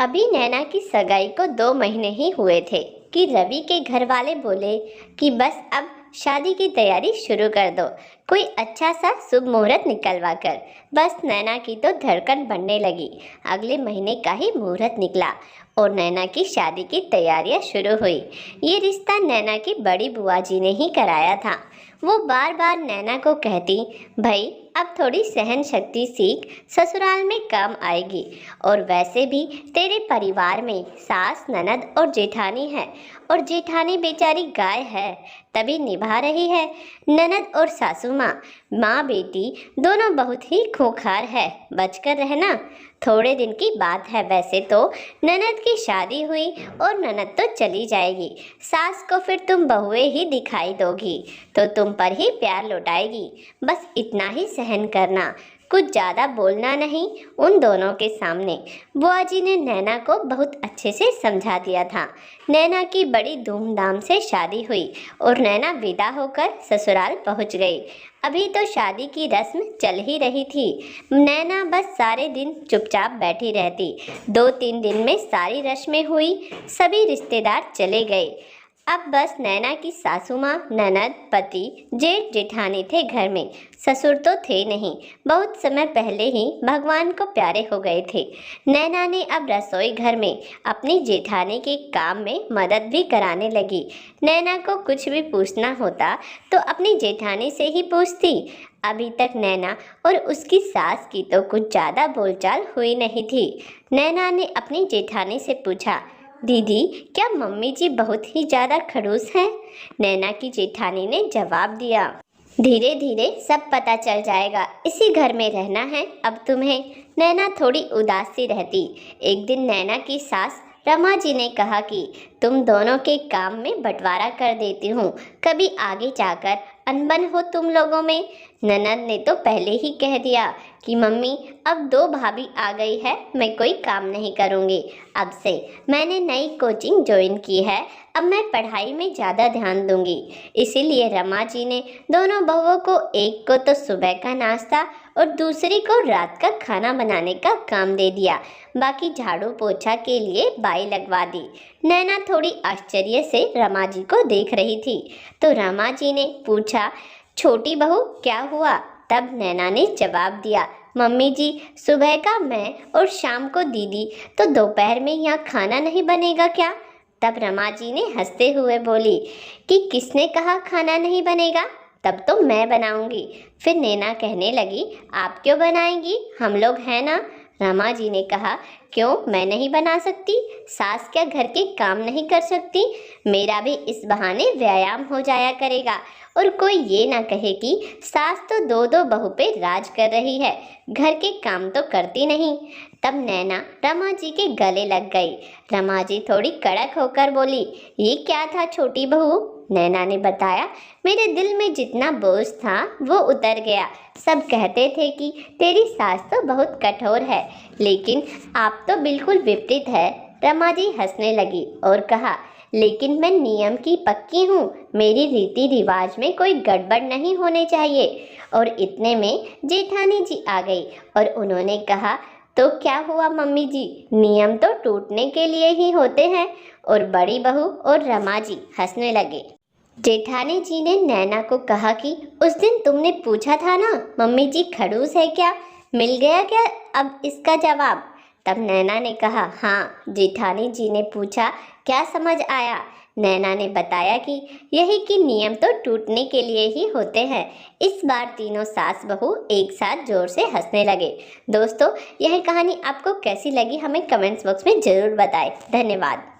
अभी नैना की सगाई को 2 महीने ही हुए थे कि रवि के घर वाले बोले कि बस अब शादी की तैयारी शुरू कर दो, कोई अच्छा सा शुभ मुहूर्त निकलवा कर। बस नैना की तो धड़कन बढ़ने लगी। अगले महीने का ही मुहूर्त निकला और नैना की शादी की तैयारियां शुरू हुई। ये रिश्ता नैना की बड़ी बुआ जी ने ही कराया था। वो बार बार नैना को कहती, भाई अब थोड़ी सहन शक्ति सीख, ससुराल में काम आएगी। और वैसे भी तेरे परिवार में सास, ननद और जेठानी है, और जेठानी बेचारी गाय है, तभी निभा रही है। ननद और सासू माँ बेटी दोनों बहुत ही खूंखार है, बचकर रहना। थोड़े दिन की बात है वैसे तो, ननद की शादी हुई और ननद तो चली जाएगी। सास को फिर तुम बहुएं ही दिखाई दोगी, तो तुम पर ही प्यार लौटाएगी। बस इतना ही सहन करना, कुछ ज़्यादा बोलना नहीं उन दोनों के सामने। बुआ जी ने नैना को बहुत अच्छे से समझा दिया था। नैना की बड़ी धूमधाम से शादी हुई और नैना विदा होकर ससुराल पहुंच गई। अभी तो शादी की रस्म चल ही रही थी। नैना बस सारे दिन चुपचाप बैठी रहती। 2-3 दिन में सारी रस्में हुई, सभी रिश्तेदार चले गए। अब बस नैना की सासू माँ, ननद, पति, जेठ जेठानी थे घर में। ससुर तो थे नहीं, बहुत समय पहले ही भगवान को प्यारे हो गए थे। नैना ने अब रसोई घर में अपनी जेठानी के काम में मदद भी कराने लगी। नैना को कुछ भी पूछना होता तो अपनी जेठानी से ही पूछती। अभी तक नैना और उसकी सास की तो कुछ ज़्यादा बोलचाल हुई नहीं थी। नैना ने अपनी जेठानी से पूछा, दीदी क्या मम्मी जी बहुत ही ज़्यादा खड़ूस हैं? नैना की जेठानी ने जवाब दिया, धीरे धीरे सब पता चल जाएगा, इसी घर में रहना है अब तुम्हें। नैना थोड़ी उदास सी रहती। एक दिन नैना की सास रमा जी ने कहा कि तुम दोनों के काम में बंटवारा कर देती हूँ, कभी आगे जाकर अनबन हो तुम लोगों में। ननद ने तो पहले ही कह दिया कि मम्मी अब 2 भाभी आ गई है, मैं कोई काम नहीं करूँगी। अब से मैंने नई कोचिंग ज्वाइन की है, अब मैं पढ़ाई में ज़्यादा ध्यान दूंगी। इसीलिए रमा जी ने दोनों बहुओं को, एक को तो सुबह का नाश्ता और दूसरी को रात का खाना बनाने का काम दे दिया। बाकी झाड़ू पोछा के लिए बाई लगवा दी। नैना थोड़ी आश्चर्य से रमा जी को देख रही थी तो रमा जी ने पूछा, छोटी बहू क्या हुआ? तब नैना ने जवाब दिया, मम्मी जी सुबह का मैं और शाम को दीदी, तो दोपहर में यहाँ खाना नहीं बनेगा क्या? तब रमा जी ने हंसते हुए बोली कि किसने कहा खाना नहीं बनेगा, तब तो मैं बनाऊंगी। फिर नैना कहने लगी, आप क्यों बनाएंगी, हम लोग हैं ना। रमा जी ने कहा, क्यों मैं नहीं बना सकती? सास क्या घर के काम नहीं कर सकती? मेरा भी इस बहाने व्यायाम हो जाया करेगा और कोई ये ना कहे कि सास तो 2-2 बहू पे राज कर रही है, घर के काम तो करती नहीं। तब नैना रमा जी के गले लग गई। रमा जी थोड़ी कड़क होकर बोली, ये क्या था छोटी बहू? नैना ने बताया, मेरे दिल में जितना बोझ था वो उतर गया। सब कहते थे कि तेरी सास तो बहुत कठोर है, लेकिन आप तो बिल्कुल विपरीत है। रमा जी हंसने लगी और कहा, लेकिन मैं नियम की पक्की हूँ, मेरी रीति रिवाज में कोई गड़बड़ नहीं होने चाहिए। और इतने में जेठानी जी आ गई और उन्होंने कहा, तो क्या हुआ मम्मी जी, नियम तो टूटने के लिए ही होते हैं। और बड़ी बहू और रमा जी हंसने लगे। जेठानी जी ने नैना को कहा कि उस दिन तुमने पूछा था ना मम्मी जी खड़ूस है क्या, मिल गया क्या अब इसका जवाब? तब नैना ने कहा, हाँ। जेठानी जी ने पूछा, क्या समझ आया? नैना ने बताया कि यही कि नियम तो टूटने के लिए ही होते हैं। इस बार तीनों सास बहू एक साथ जोर से हंसने लगे। दोस्तों, यह कहानी आपको कैसी लगी हमें कमेंट्स बॉक्स में ज़रूर बताएं। धन्यवाद।